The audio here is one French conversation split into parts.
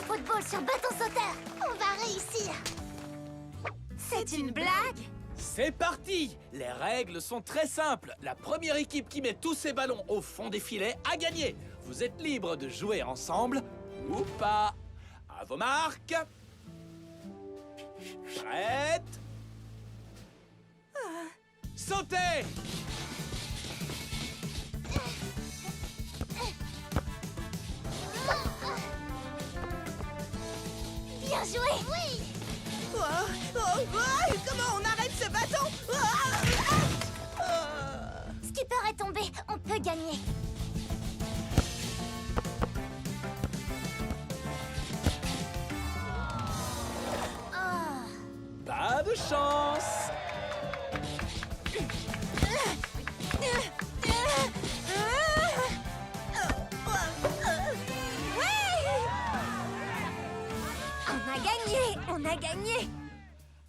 football sur bâton sauteur. On va réussir. C'est une blague? C'est parti! Les règles sont très simples. La première équipe qui met tous ses ballons au fond des filets a gagné. Vous êtes libre de jouer ensemble ou pas. À vos marques. Prête? Sautez! Bien joué! Oui! Comment on arrête ce bâton? Skipper est tombé, on peut gagner. Oh. Pas de chance! On a gagné!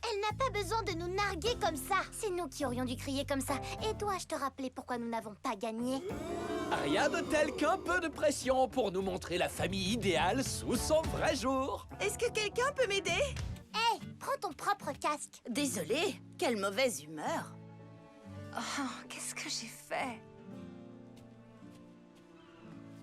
Elle n'a pas besoin de nous narguer comme ça. C'est nous qui aurions dû crier comme ça. Et dois-je te rappeler pourquoi nous n'avons pas gagné? Rien de tel qu'un peu de pression pour nous montrer la famille idéale sous son vrai jour. Est-ce que quelqu'un peut m'aider? Hé, prends ton propre casque. Désolée, quelle mauvaise humeur. Oh, qu'est-ce que j'ai fait?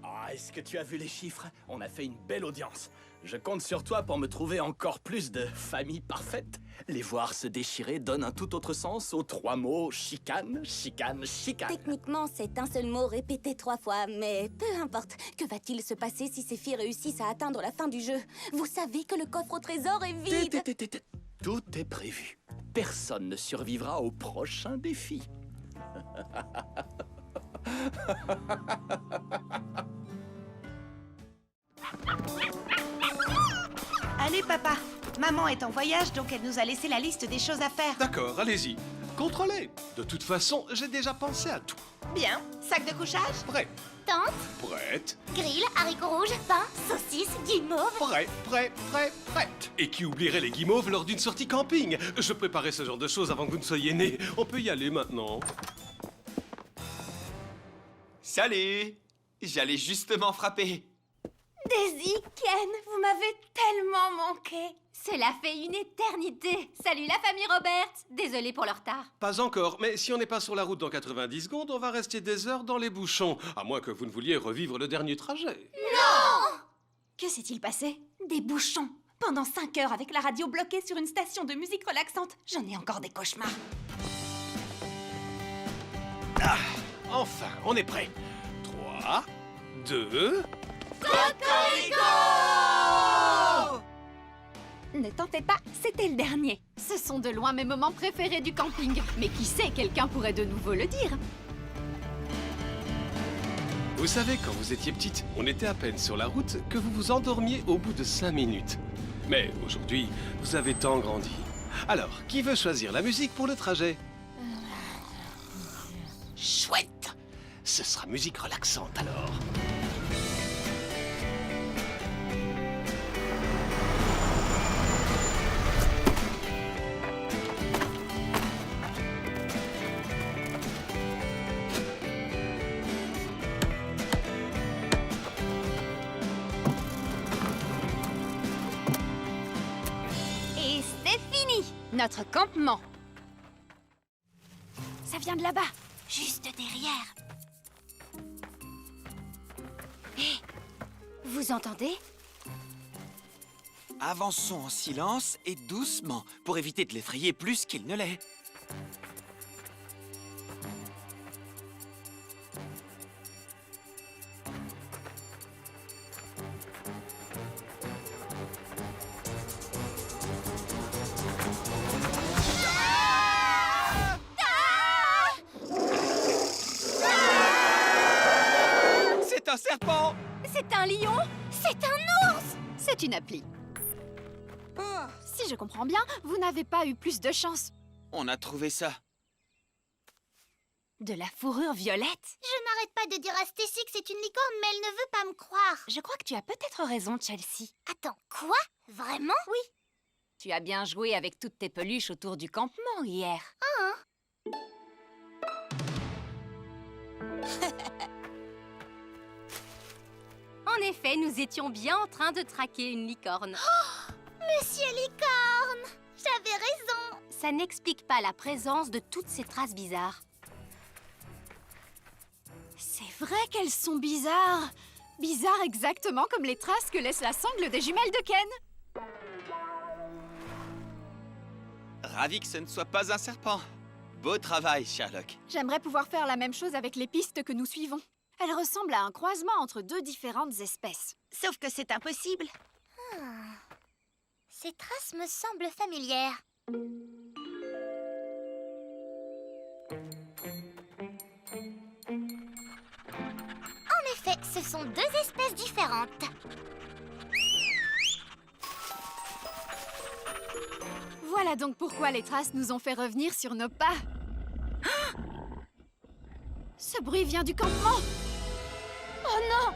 Ah, est-ce que tu as vu les chiffres? On a fait une belle audience. Je compte sur toi pour me trouver encore plus de famille parfaite. Les voir se déchirer donne un tout autre sens aux trois mots chicane, chicane, chicane. Techniquement, c'est un seul mot répété 3 fois, mais peu importe. Que va-t-il se passer si ces filles réussissent à atteindre la fin du jeu? Vous savez que le coffre au trésor est vide. Tout est prévu. Personne ne survivra au prochain défi. Allez, papa. Maman est en voyage, donc elle nous a laissé la liste des choses à faire. D'accord, allez-y. Contrôlez. De toute façon, j'ai déjà pensé à tout. Bien. Sac de couchage? Prêt. Tente, Prête. grill, haricots rouges, pain, saucisses, guimauve. Prêt, prêt, prêt, prête. Et qui oublierait les guimauves lors d'une sortie camping? Je préparais ce genre de choses avant que vous ne soyez nés. On peut y aller maintenant. Salut! J'allais justement frapper. Daisy, Ken, vous m'avez tellement manqué. Cela fait une éternité. Salut la famille Robert. Désolée pour le retard. Pas encore, mais si on n'est pas sur la route dans 90 secondes, on va rester des heures dans les bouchons. À moins que vous ne vouliez revivre le dernier trajet. Que s'est-il passé? Des bouchons. Pendant 5 heures avec la radio bloquée sur une station de musique relaxante. J'en ai encore des cauchemars. Enfin, on est prêt. 3, 2... Ne t'en fais pas, c'était le dernier. Ce sont de loin mes moments préférés du camping. Mais qui sait, quelqu'un pourrait de nouveau le dire. Vous savez, quand vous étiez petite, on était à peine sur la route que vous vous endormiez au bout de 5 minutes. Mais aujourd'hui, vous avez tant grandi. Alors, qui veut choisir la musique pour le trajet? Chouette! Ce sera musique relaxante alors. Et c'est fini, notre campement. Ça vient de là-bas, juste derrière. Hé, vous entendez? Avançons en silence et doucement pour éviter de l'effrayer plus qu'il ne l'est. C'est un serpent! C'est un lion? C'est un ours! C'est une appli. Si je comprends bien, vous n'avez pas eu plus de chance. On a trouvé ça. De la fourrure violette? Je n'arrête pas de dire à Stacy que c'est une licorne, mais elle ne veut pas me croire. Je crois que tu as peut-être raison, Chelsea. Attends, quoi? Vraiment? Oui. Tu as bien joué avec toutes tes peluches autour du campement hier. En effet, nous étions bien en train de traquer une licorne. Monsieur Licorne, j'avais raison. Ça n'explique pas la présence de toutes ces traces bizarres. C'est vrai qu'elles sont bizarres. Bizarres exactement comme les traces que laisse la sangle des jumelles de Ken. Ravi que ce ne soit pas un serpent. Beau travail, Sherlock. J'aimerais pouvoir faire la même chose avec les pistes que nous suivons. Elles ressemblent à un croisement entre deux différentes espèces. Sauf que c'est impossible. Ces traces me semblent familières. En effet, ce sont deux espèces différentes. Voilà donc pourquoi les traces nous ont fait revenir sur nos pas. Ce bruit vient du campement. Oh non!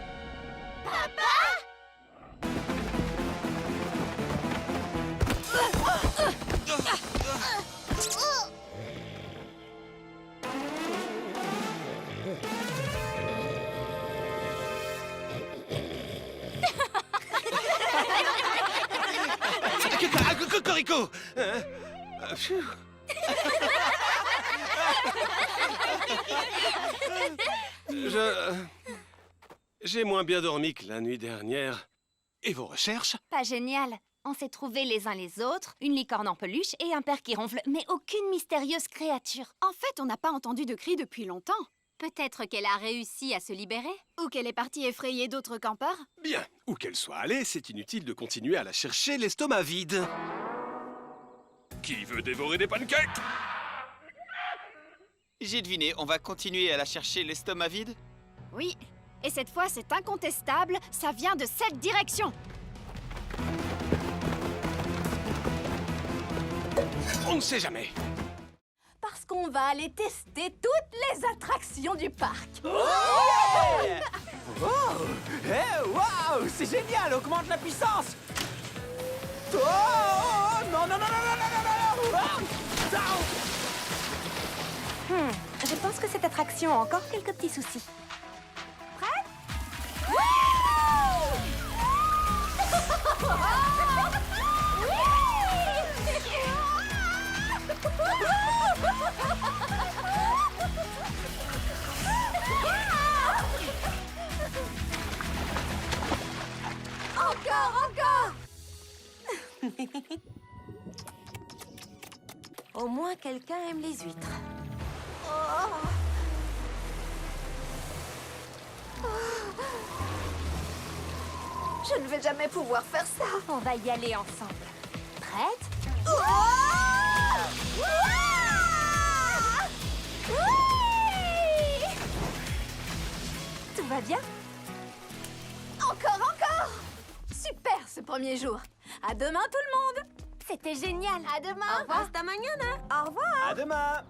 Cocorico! J'ai moins bien dormi que la nuit dernière. Et vos recherches? Pas génial. On s'est trouvés les uns les autres, une licorne en peluche et un père qui ronfle, mais aucune mystérieuse créature. En fait, on n'a pas entendu de cris depuis longtemps. Peut-être qu'elle a réussi à se libérer? Ou qu'elle est partie effrayer d'autres campeurs. Bien, où qu'elle soit allée, c'est inutile de continuer à la chercher l'estomac vide. Qui veut dévorer des pancakes? J'ai deviné, on va continuer à la chercher l'estomac vide? Oui, et cette fois, c'est incontestable, ça vient de cette direction. On ne sait jamais. Parce qu'on va aller tester toutes les attractions du parc. Hey, waouh, c'est génial, augmente la puissance. Oh, non, non, non, non, non, non, non, non, non. Je pense que cette attraction a encore quelques petits soucis. Au moins, quelqu'un aime les huîtres. Je ne vais jamais pouvoir faire ça. On va y aller ensemble. Prête? Tout va bien? Encore! Super ce premier jour. À demain tout le monde. C'était génial. À demain. Hasta mañana. Au revoir. À demain.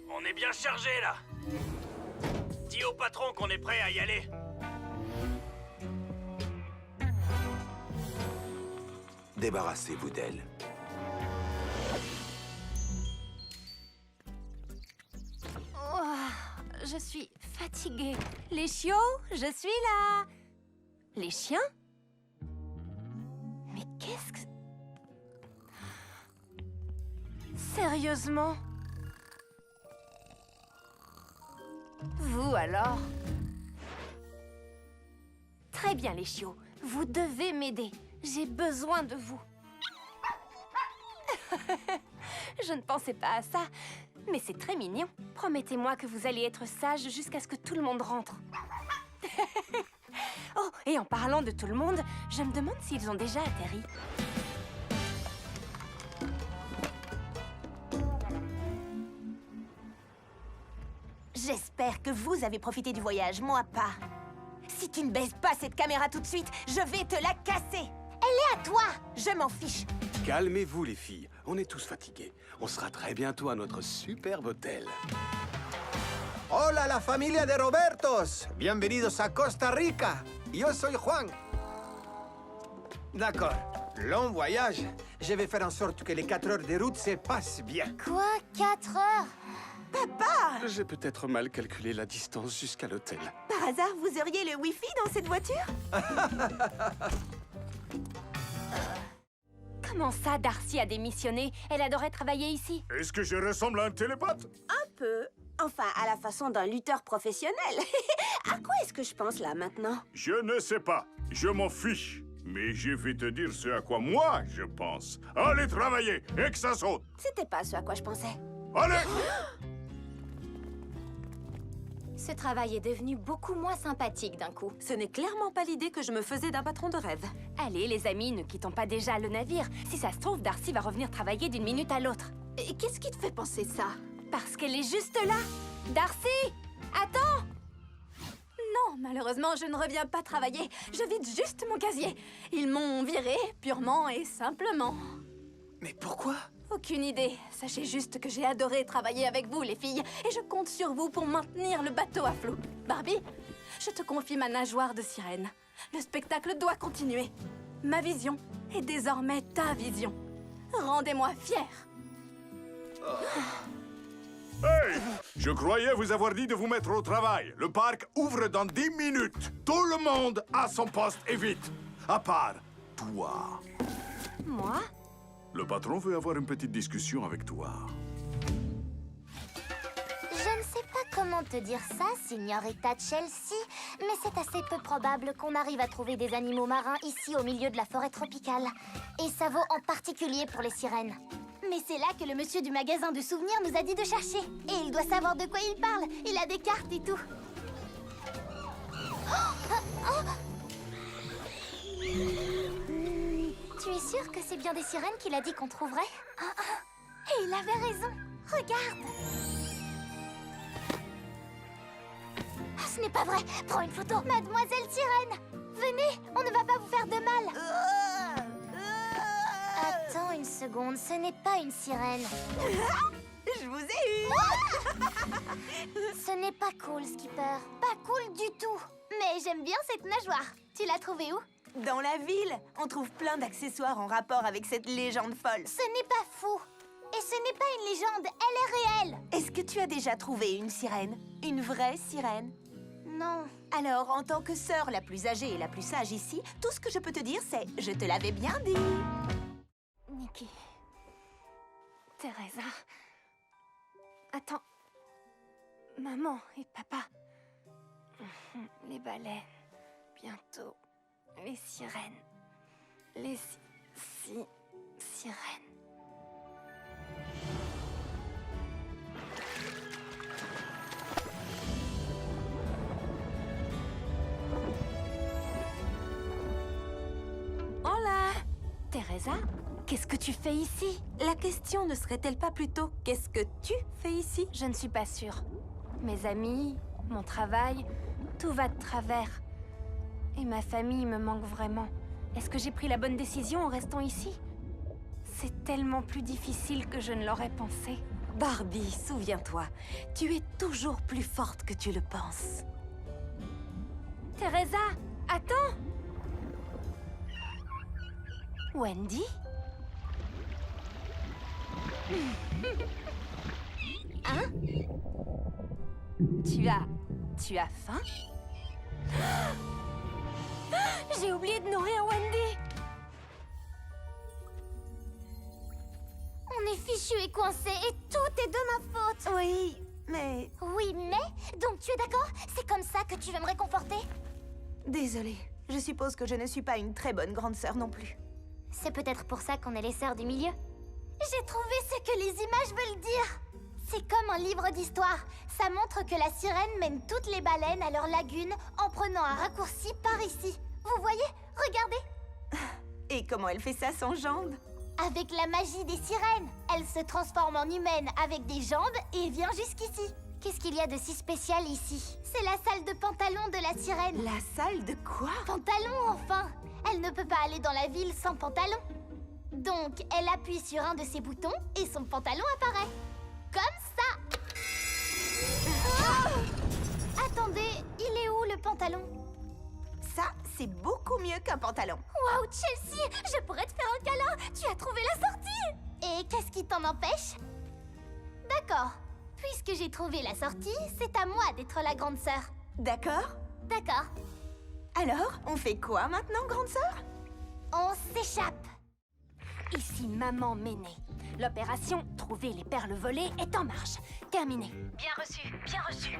On est bien chargé là. Dis au patron qu'on est prêt à y aller. Débarrassez-vous d'elle. Je suis fatiguée. Les chiots, je suis là. Les chiens? Mais qu'est-ce que... Sérieusement? Vous alors? Très bien les chiots, vous devez m'aider. J'ai besoin de vous. Je ne pensais pas à ça, mais c'est très mignon. Promettez-moi que vous allez être sage jusqu'à ce que tout le monde rentre. Oh, et en parlant de tout le monde, je me demande s'ils ont déjà atterri. J'espère que vous avez profité du voyage, moi pas. Si tu ne baises pas cette caméra tout de suite, je vais te la casser. Elle est à toi. Je m'en fiche. Calmez-vous les filles, on est tous fatigués. On sera très bientôt à notre superbe hôtel. Hola la familia de Robertos. Bienvenidos a Costa Rica. Yo soy Juan. D'accord. Long voyage. Je vais faire en sorte que les 4 heures de route se passent bien. Quoi? 4 heures? J'ai peut-être mal calculé la distance jusqu'à l'hôtel. Par hasard, vous auriez le Wi-Fi dans cette voiture? Comment ça, Darcy a démissionné? Elle adorait travailler ici. Est-ce que je ressemble à un télépathe? Un peu. Enfin, à la façon d'un lutteur professionnel. À quoi est-ce que je pense là maintenant? Je ne sais pas. Je m'en fiche. Mais je vais te dire ce à quoi moi je pense. Allez travailler et que ça saute. C'était pas ce à quoi je pensais. Allez! Ce travail est devenu beaucoup moins sympathique d'un coup. Ce n'est clairement pas l'idée que je me faisais d'un patron de rêve. Allez, les amis, ne quittons pas déjà le navire. Si ça se trouve, Darcy va revenir travailler d'une minute à l'autre. Et qu'est-ce qui te fait penser ça? Parce qu'elle est juste là. Darcy! Attends! Non, malheureusement, je ne reviens pas travailler. Je vide juste mon casier. Ils m'ont viré purement et simplement. Mais pourquoi? Aucune idée. Sachez juste que j'ai adoré travailler avec vous, les filles, et je compte sur vous pour maintenir le bateau à flot. Barbie, je te confie ma nageoire de sirène. Le spectacle doit continuer. Ma vision est désormais ta vision. Rendez-moi fière. Hey! Je croyais vous avoir dit de vous mettre au travail. Le parc ouvre dans 10 minutes. Tout le monde à son poste et vite. À part toi. Moi? Le patron veut avoir une petite discussion avec toi. Je ne sais pas comment te dire ça, signorita Chelsea, mais c'est assez peu probable qu'on arrive à trouver des animaux marins ici au milieu de la forêt tropicale. Et ça vaut en particulier pour les sirènes. Mais c'est là que le monsieur du magasin de souvenirs nous a dit de chercher. Et il doit savoir de quoi il parle. Il a des cartes et tout. Tu es sûre que c'est bien des sirènes qu'il a dit qu'on trouverait? Et il avait raison. Regarde. Ce n'est pas vrai. Prends une photo. Mademoiselle Sirène, venez, on ne va pas vous faire de mal. Attends une seconde, ce n'est pas une sirène. Je vous ai eu! Ce n'est pas cool, Skipper. Pas cool du tout. Mais j'aime bien cette nageoire. Tu l'as trouvée où? Dans la ville, on trouve plein d'accessoires en rapport avec cette légende folle. Ce n'est pas fou. Et ce n'est pas une légende, elle est réelle. Est-ce que tu as déjà trouvé une sirène? Une vraie sirène? Non. Alors, en tant que sœur la plus âgée et la plus sage ici, tout ce que je peux te dire, c'est « je te l'avais bien dit ». Nikki. Teresa. Attends. Maman et papa. Les baleines. Bientôt. Les sirènes. Les sirènes. Hola! Teresa, qu'est-ce que tu fais ici? La question ne serait-elle pas plutôt « qu'est-ce que tu fais ici ?» Je ne suis pas sûre. Mes amis, mon travail, tout va de travers. Et ma famille me manque vraiment. Est-ce que j'ai pris la bonne décision en restant ici? C'est tellement plus difficile que je ne l'aurais pensé. Barbie, souviens-toi, tu es toujours plus forte que tu le penses. Teresa, attends! Wendy? Hein? Tu as faim? J'ai oublié de nourrir Wendy! On est fichu et coincé et tout est de ma faute. Oui, mais... Oui, mais? Donc tu es d'accord? C'est comme ça que tu veux me réconforter? Désolée, je suppose que je ne suis pas une très bonne grande sœur non plus. C'est peut-être pour ça qu'on est les sœurs du milieu. J'ai trouvé ce que les images veulent dire. C'est comme un livre d'histoire. Ça montre que la sirène mène toutes les baleines à leur lagune en prenant un raccourci par ici. Vous voyez? Regardez. Et comment elle fait ça sans jambes? Avec la magie des sirènes. Elle se transforme en humaine avec des jambes et vient jusqu'ici. Qu'est-ce qu'il y a de si spécial ici? C'est la salle de pantalon de la sirène. La salle de quoi? Pantalon, enfin! Elle ne peut pas aller dans la ville sans pantalon. Donc, elle appuie sur un de ses boutons et son pantalon apparaît. Comme ça! Attendez, il est où le pantalon? Ça, c'est beaucoup mieux qu'un pantalon. Waouh, Chelsea, je pourrais te faire un câlin. Tu as trouvé la sortie. Et qu'est-ce qui t'en empêche? D'accord. Puisque j'ai trouvé la sortie, c'est à moi d'être la grande sœur. D'accord? D'accord. Alors, on fait quoi maintenant, grande sœur? On s'échappe. Ici Maman Méné. L'opération Trouver les perles volées est en marche. Terminée. Bien reçu, bien reçu.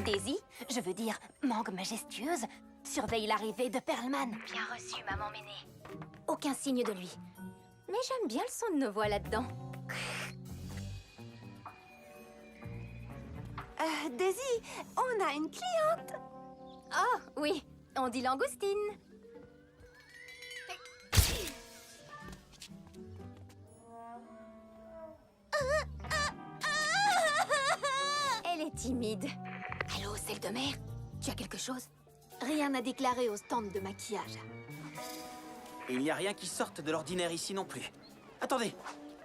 Daisy, je veux dire Mangue majestueuse, surveille l'arrivée de Perlman. Bien reçu, maman Méné. Aucun signe de lui. Mais j'aime bien le son de nos voix là-dedans. Daisy, on a une cliente. Oh, oui, on dit langoustine. Elle est timide. Allô, celle de mer? Tu as quelque chose? Rien à déclarer au stand de maquillage. Et il n'y a rien qui sorte de l'ordinaire ici non plus. Attendez,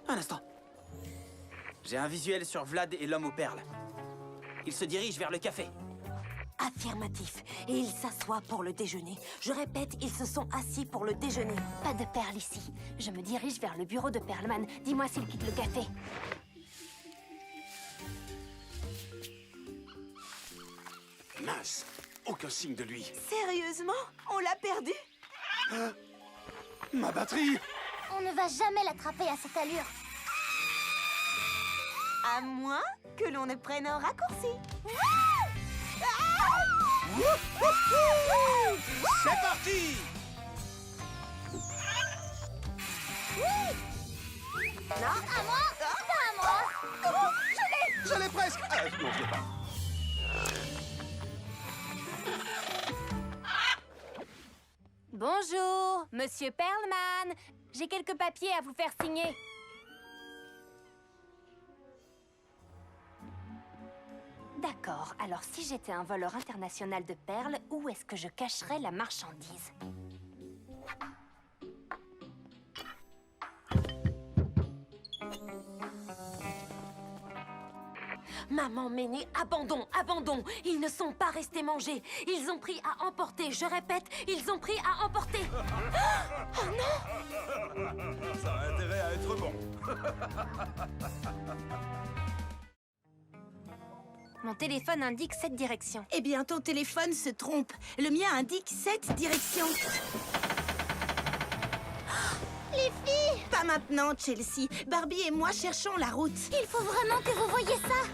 un instant. J'ai un visuel sur Vlad et l'homme aux perles. Il se dirige vers le café. Affirmatif. Et ils s'assoient pour le déjeuner. Je répète, ils se sont assis pour le déjeuner. Pas de perles ici. Je me dirige vers le bureau de Perlman. Dis-moi s'il quitte le café. Mince, aucun signe de lui. Sérieusement? On l'a perdu? Ma batterie! On ne va jamais l'attraper à cette allure. À moins que l'on ne prenne un raccourci. C'est parti! Non, à moi. Pas à moi. Je l'ai presque! Non, je l'ai pas. Bonjour, Monsieur Perlman. J'ai quelques papiers à vous faire signer. D'accord, alors si j'étais un voleur international de perles, où est-ce que je cacherais la marchandise? Maman Méné, abandon, abandon. Ils ne sont pas restés manger. Ils ont pris à emporter. Je répète, ils ont pris à emporter. Oh non! Ça a intérêt à être bon. Mon téléphone indique cette direction. Eh bien, ton téléphone se trompe. Le mien indique cette direction. Les filles, Pas maintenant, Chelsea. Barbie et moi cherchons la route. il faut vraiment que vous voyiez ça.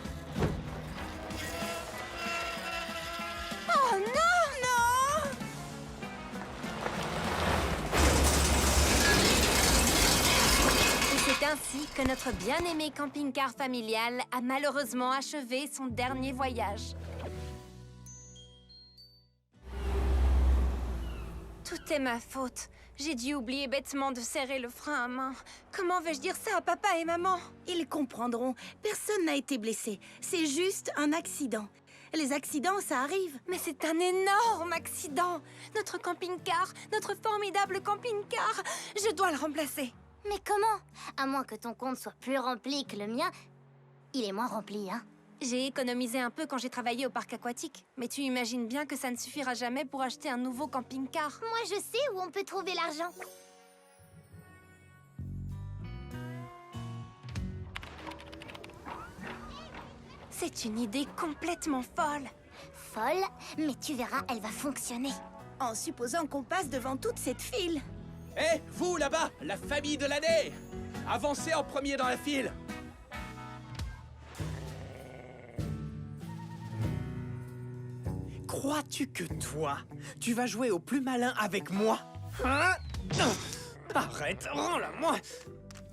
Oh non, non! Et c'est ainsi que notre bien-aimé camping-car familial a malheureusement achevé son dernier voyage. Tout est ma faute. J'ai dû oublier bêtement de serrer le frein à main. Comment vais-je dire ça à papa et maman? Ils comprendront. Personne n'a été blessé. C'est juste un accident. Les accidents, ça arrive. Mais c'est un énorme accident! Notre camping-car, notre formidable camping-car, je dois le remplacer. Mais comment? À moins que ton compte soit plus rempli que le mien, il est moins rempli, hein? J'ai économisé un peu quand j'ai travaillé au parc aquatique, mais tu imagines bien que ça ne suffira jamais pour acheter un nouveau camping-car. Moi, je sais où on peut trouver l'argent. C'est une idée complètement folle. Folle, mais tu verras, elle va fonctionner. En supposant qu'on passe devant toute cette file. Hé, vous là-bas, la famille de l'année! Avancez en premier dans la file! Crois-tu que toi, tu vas jouer au plus malin avec moi? Hein? Non. Arrête, rends-la-moi!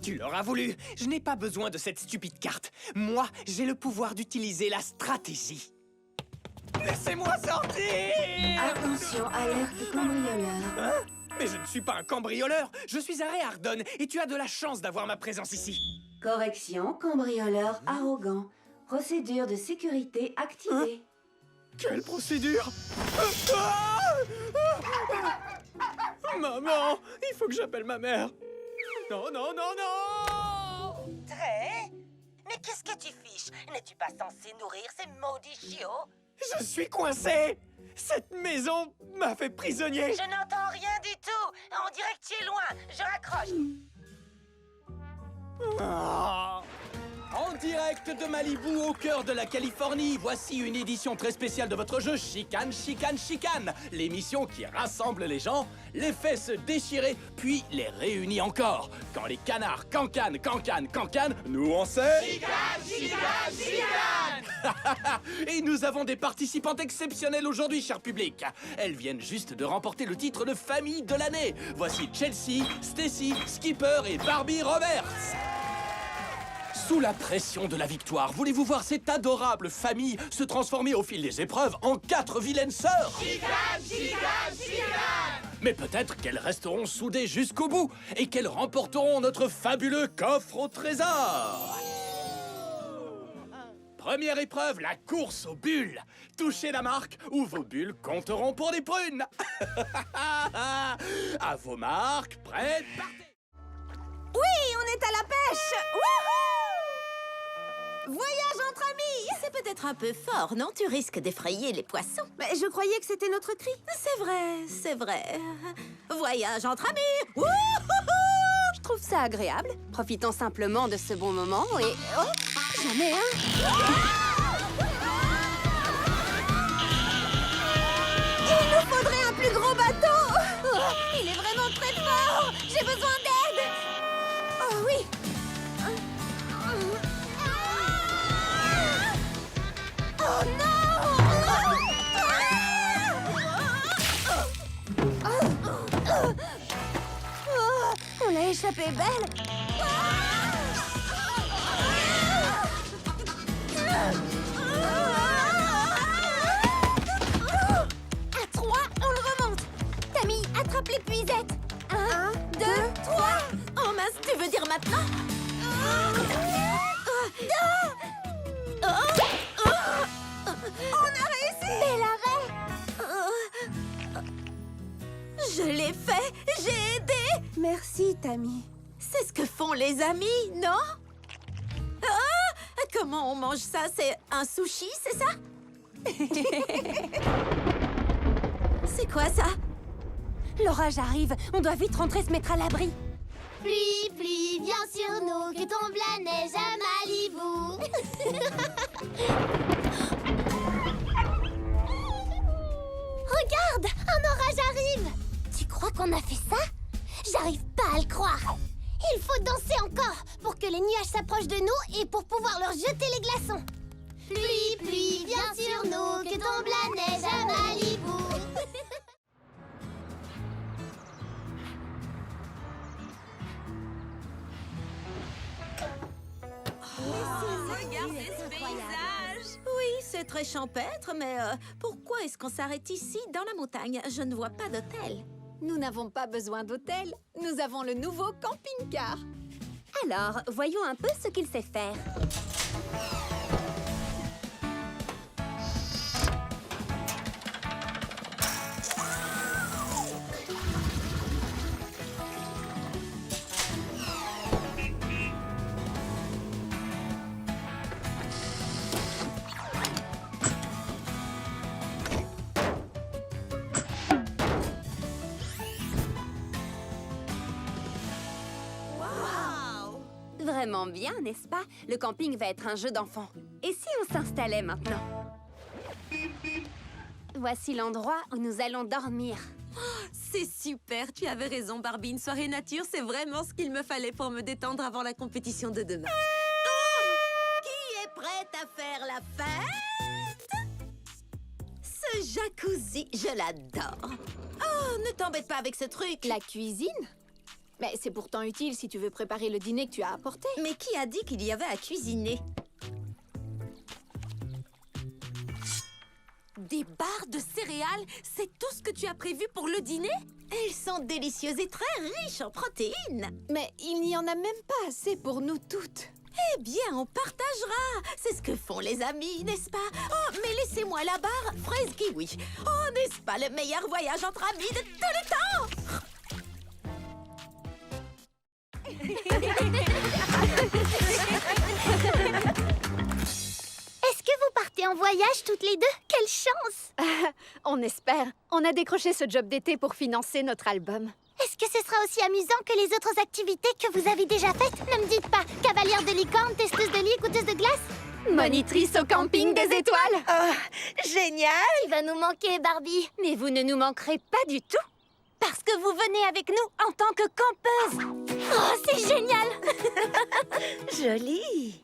Tu l'auras voulu. Je n'ai pas besoin de cette stupide carte. Moi, j'ai le pouvoir d'utiliser la stratégie. Laissez-moi sortir! Attention, alerte cambrioleur. Hein? Mais je ne suis pas un cambrioleur. Je suis à Réardon et tu as de la chance d'avoir ma présence ici. Correction, cambrioleur arrogant. Procédure de sécurité activée. Quelle procédure? Maman, il faut que j'appelle ma mère. Non, non, non, non! Très? Mais qu'est-ce que tu fiches? N'es-tu pas censé nourrir ces maudits chiots? Je suis coincé! Cette maison m'a fait prisonnier! Je n'entends rien du tout. On dirait que tu es loin. Je raccroche. Ah. En direct de Malibu, au cœur de la Californie, voici une édition très spéciale de votre jeu Chicane, Chicane, Chicane. L'émission qui rassemble les gens, les fait se déchirer, puis les réunit encore. Quand les canards cancanent, cancanent, cancanent, nous on sait... Chicane, Chicane, Chicane. Et nous avons des participantes exceptionnelles aujourd'hui, cher public. Elles viennent juste de remporter le titre de famille de l'année. Voici Chelsea, Stacy, Skipper et Barbie Roberts. Sous la pression de la victoire, voulez-vous voir cette adorable famille se transformer au fil des épreuves en 4 vilaines sœurs? Chicane, Chicane, Chicane! Mais peut-être qu'elles resteront soudées jusqu'au bout et qu'elles remporteront notre fabuleux coffre au trésor. Première épreuve, la course aux bulles. Touchez la marque ou vos bulles compteront pour des prunes. À vos marques, prêtes, partez! Oui, on est à la pêche. Wouhou! Voyage entre amis. C'est peut-être un peu fort, non? Tu risques d'effrayer les poissons. Mais je croyais que c'était notre cri. C'est vrai, c'est vrai. Voyage entre amis. Wouhou! Je trouve ça agréable. Profitons simplement de ce bon moment et... Oh, j'en ai un. Il nous faudrait un plus gros bateau. Oh, il est vraiment très fort. J'ai besoin d'aide. Oh oui. Oh non! On l'a échappé belle. À 3, on le remonte. Tammy, attrape l'épuisette. 1, 2, 3. Oh mince, tu veux dire maintenant? On a réussi! Bel arrêt! Je l'ai fait! J'ai aidé! Merci, Tammy. C'est ce que font les amis, non? Comment on mange ça? C'est un sushi, c'est ça? C'est quoi ça? L'orage arrive. On doit vite rentrer se mettre à l'abri. Pluie, pluie, viens sur nous, que tombe la neige à Malibu. Regarde, un orage arrive. Tu crois qu'on a fait ça? J'arrive pas à le croire. Il faut danser encore pour que les nuages s'approchent de nous et pour pouvoir leur jeter les glaçons. Pluie, pluie, viens sur nous, que tombe la neige à Malibu. Regardez ce paysage! Oui, c'est très champêtre, mais pourquoi est-ce qu'on s'arrête ici, dans la montagne? Je ne vois pas d'hôtel. Nous n'avons pas besoin d'hôtel. Nous avons le nouveau camping-car. Alors, voyons un peu ce qu'il sait faire. Vraiment bien, n'est-ce pas? Le camping va être un jeu d'enfant. Et si on s'installait maintenant? Voici l'endroit où nous allons dormir. C'est super, tu avais raison, Barbie. Une soirée nature, c'est vraiment ce qu'il me fallait pour me détendre avant la compétition de demain. Qui est prête à faire la fête? Ce jacuzzi, je l'adore. Oh, ne t'embête pas avec ce truc. La cuisine? Mais c'est pourtant utile si tu veux préparer le dîner que tu as apporté. Mais qui a dit qu'il y avait à cuisiner? Des barres de céréales, c'est tout ce que tu as prévu pour le dîner? Elles sont délicieuses et très riches en protéines. Mais il n'y en a même pas assez pour nous toutes. Eh bien, on partagera. C'est ce que font les amis, n'est-ce pas? Oh, mais laissez-moi la barre fraise kiwi. Oh, n'est-ce pas le meilleur voyage entre amis de tous les temps? Est-ce que vous partez en voyage toutes les deux? Quelle chance! On espère. On a décroché ce job d'été pour financer notre album. Est-ce que ce sera aussi amusant que les autres activités que vous avez déjà faites? Ne me dites pas cavalière de licorne, testeuse de lit, goûteuse de glace. Monitrice au camping des étoiles! Oh, génial! Tu vas nous manquer, Barbie. Mais vous ne nous manquerez pas du tout, parce que vous venez avec nous en tant que campeuse. Oh, c'est génial. Joli!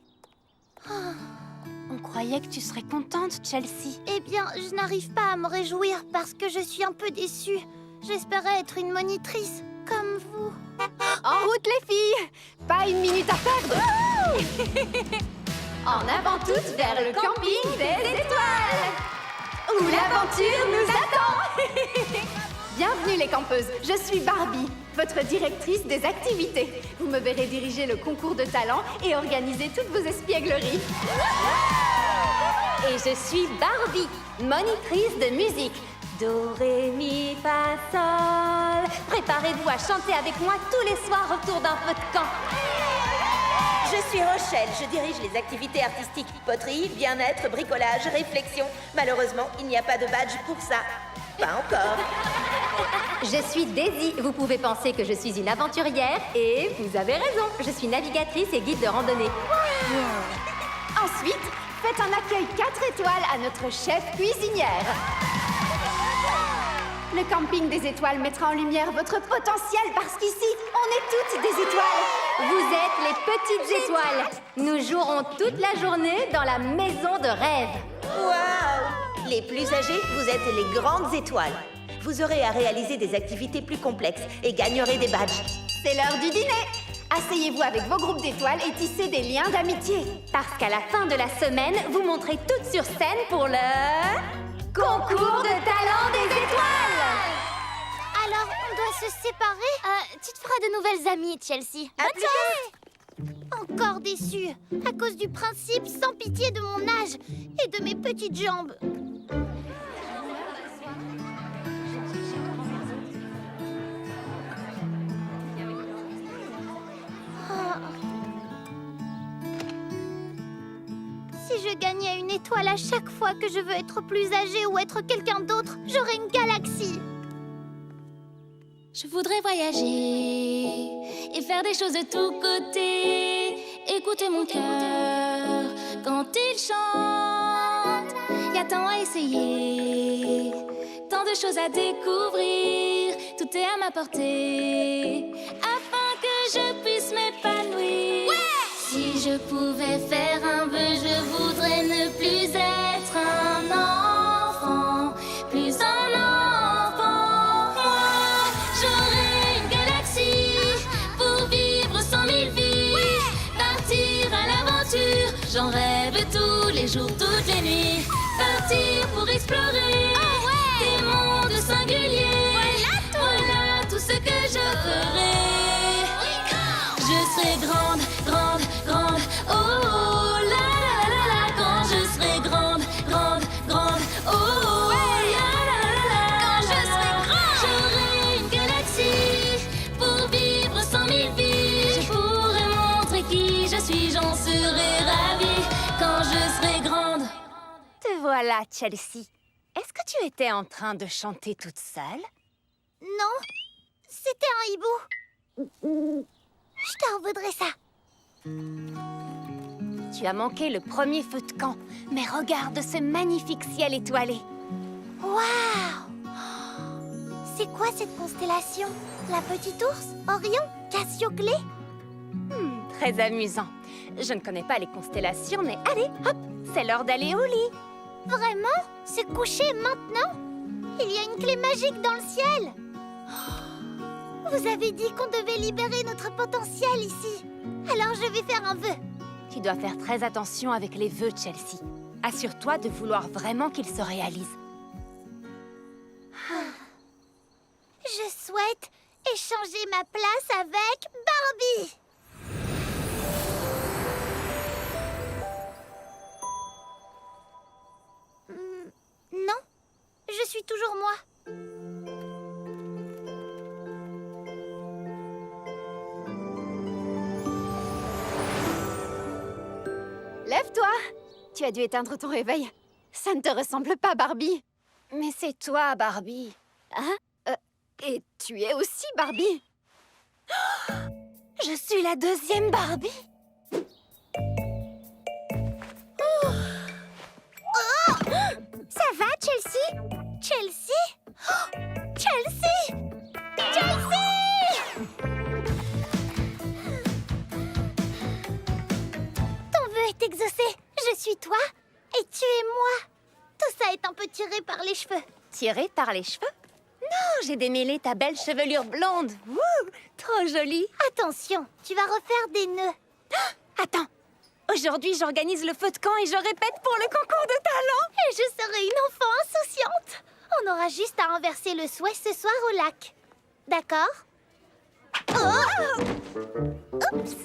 On croyait que tu serais contente, Chelsea. Eh bien, je n'arrive pas à me réjouir parce que je suis un peu déçue. J'espérais être une monitrice comme vous. En route, les filles! Pas une minute à perdre! En avant toutes vers le camping des étoiles! Où l'aventure nous attend! Bienvenue les campeuses, je suis Barbie, votre directrice des activités. Vous me verrez diriger le concours de talent et organiser toutes vos espiègleries. Et je suis Barbie, monitrice de musique. Do, ré, mi, fa, sol. Préparez-vous à chanter avec moi tous les soirs autour d'un feu de camp. Je suis Rochelle, je dirige les activités artistiques, poterie, bien-être, bricolage, réflexion. Malheureusement, il n'y a pas de badge pour ça. Pas encore. Je suis Daisy. Vous pouvez penser que je suis une aventurière et vous avez raison. Je suis navigatrice et guide de randonnée. Ensuite, faites un accueil 4 étoiles à notre chef cuisinière. Le camping des étoiles mettra en lumière votre potentiel parce qu'ici, on est toutes des étoiles. Vous êtes les petites étoiles. Nous jouerons toute la journée dans la maison de rêve. Waouh! Les plus âgés, vous êtes les grandes étoiles. Vous aurez à réaliser des activités plus complexes et gagnerez des badges. C'est l'heure du dîner. Asseyez-vous avec vos groupes d'étoiles et tissez des liens d'amitié. Parce qu'à la fin de la semaine, vous monterez toutes sur scène pour le... concours de talent des étoiles. Alors, on doit se séparer. Tu te feras de nouvelles amies, Chelsea. À plus tard. Encore déçue, à cause du principe sans pitié de mon âge et de mes petites jambes. Si je gagnais une étoile à chaque fois que je veux être plus âgée ou être quelqu'un d'autre, j'aurais une galaxie. Je voudrais voyager et faire des choses de tous côtés. Écouter mon cœur quand il chante. Y a tant à essayer, tant de choses à découvrir. Tout est à ma portée, afin que je puisse m'épanouir. Si je pouvais faire un vœu, je voudrais ne plus être un enfant, plus un enfant. Moi, j'aurais une galaxie pour vivre 100 000 vies. Partir à l'aventure, j'en rêve tous les jours, toutes les nuits. Partir pour explorer des mondes singuliers. Voilà tout ce que je ferai. Je serai grande, grande, grande. Oh là là là là. Quand je serai grande, grande, grande. Oh là là là là. Quand je serai grande, j'aurai une galaxie pour vivre 100 000 vies. Je pourrai montrer qui je suis, j'en serai ravie. Quand je serai grande. Te voilà, Chelsea. Est-ce que tu étais en train de chanter toute seule? Non, c'était un hibou. Je t'en voudrais ça. Tu as manqué le premier feu de camp, mais regarde ce magnifique ciel étoilé. Waouh! C'est quoi cette constellation? La petite ours? Orion? Cassiopée? Très amusant. Je ne connais pas les constellations, mais allez, hop, c'est l'heure d'aller au lit. Vraiment? Se coucher maintenant? Il y a une clé magique dans le ciel. Vous avez dit qu'on devait libérer notre potentiel ici. Alors je vais faire un vœu. Tu dois faire très attention avec les vœux, Chelsea. Assure-toi de vouloir vraiment qu'ils se réalisent. Je souhaite échanger ma place avec Barbie. Non, je suis toujours moi. Lève-toi! Tu as dû éteindre ton réveil. Ça ne te ressemble pas, Barbie. Mais c'est toi, Barbie. Hein? Et tu es aussi Barbie. Oh, je suis la deuxième Barbie. Ça va, Chelsea? Chelsea? Oh, Chelsea! Chelsea! Ton vœu est exaucé. Je suis toi et tu es moi. Tout ça est un peu tiré par les cheveux. Tiré par les cheveux? Non, j'ai démêlé ta belle chevelure blonde. Wouh, trop jolie. Attention, tu vas refaire des nœuds. Attends, aujourd'hui j'organise le feu de camp et je répète pour le concours de talent. Et je serai une enfant insouciante. On aura juste à inverser le souhait ce soir au lac. D'accord? Oh! Oups!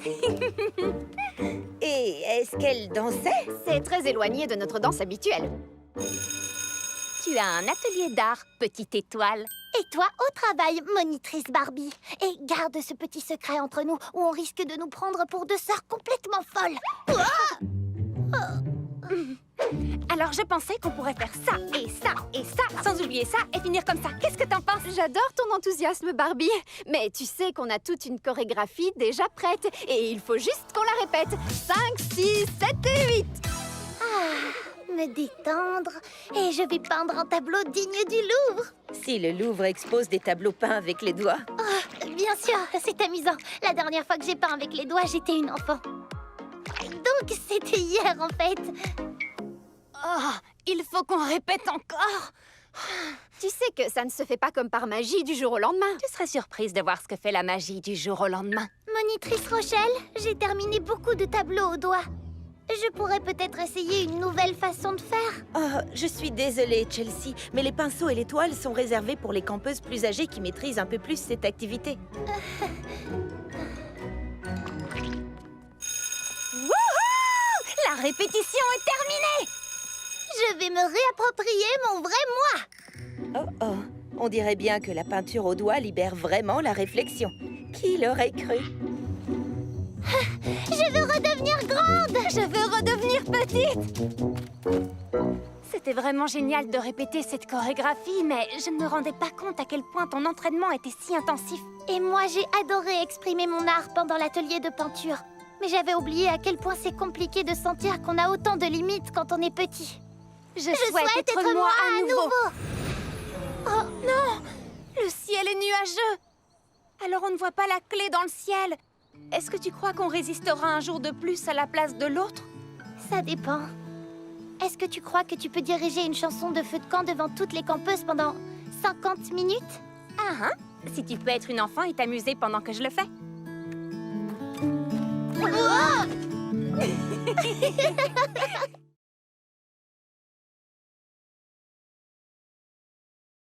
Et est-ce qu'elle dansait? C'est très éloigné de notre danse habituelle. Tu as un atelier d'art, petite étoile. Et toi, au travail, monitrice Barbie. Et garde ce petit secret entre nous, où on risque de nous prendre pour deux sœurs complètement folles. Alors je pensais qu'on pourrait faire ça, et ça, et ça, sans oublier ça, et finir comme ça. Qu'est-ce que t'en penses? J'adore ton enthousiasme, Barbie. Mais tu sais qu'on a toute une chorégraphie déjà prête, et il faut juste qu'on la répète. 5, 6, 7 et 8. Me détendre, et je vais peindre un tableau digne du Louvre. Si le Louvre expose des tableaux peints avec les doigts. Oh, bien sûr, c'est amusant. La dernière fois que j'ai peint avec les doigts, j'étais une enfant. Donc c'était hier, en fait. Oh, il faut qu'on répète encore. Tu sais que ça ne se fait pas comme par magie du jour au lendemain. Tu serais surprise de voir ce que fait la magie du jour au lendemain. Monitrice Rochelle, j'ai terminé beaucoup de tableaux au doigt. Je pourrais peut-être essayer une nouvelle façon de faire. Oh, je suis désolée, Chelsea, mais les pinceaux et les toiles sont réservés pour les campeuses plus âgées qui maîtrisent un peu plus cette activité. Wouhou! La répétition est terminée! Je vais me réapproprier mon vrai moi. Oh oh, on dirait bien que la peinture au doigt libère vraiment la réflexion. Qui l'aurait cru? Je veux redevenir grande. Je veux redevenir petite. C'était vraiment génial de répéter cette chorégraphie, mais je ne me rendais pas compte à quel point ton entraînement était si intensif. Et moi, j'ai adoré exprimer mon art pendant l'atelier de peinture. Mais j'avais oublié à quel point c'est compliqué de sentir qu'on a autant de limites quand on est petit. Je souhaite être moi à nouveau. Oh non! Le ciel est nuageux. Alors on ne voit pas la clé dans le ciel. Est-ce que tu crois qu'on résistera un jour de plus à la place de l'autre? Ça dépend. Est-ce que tu crois que tu peux diriger une chanson de feu de camp devant toutes les campeuses pendant 50 minutes? Ah, si tu peux être une enfant et t'amuser pendant que je le fais. Oh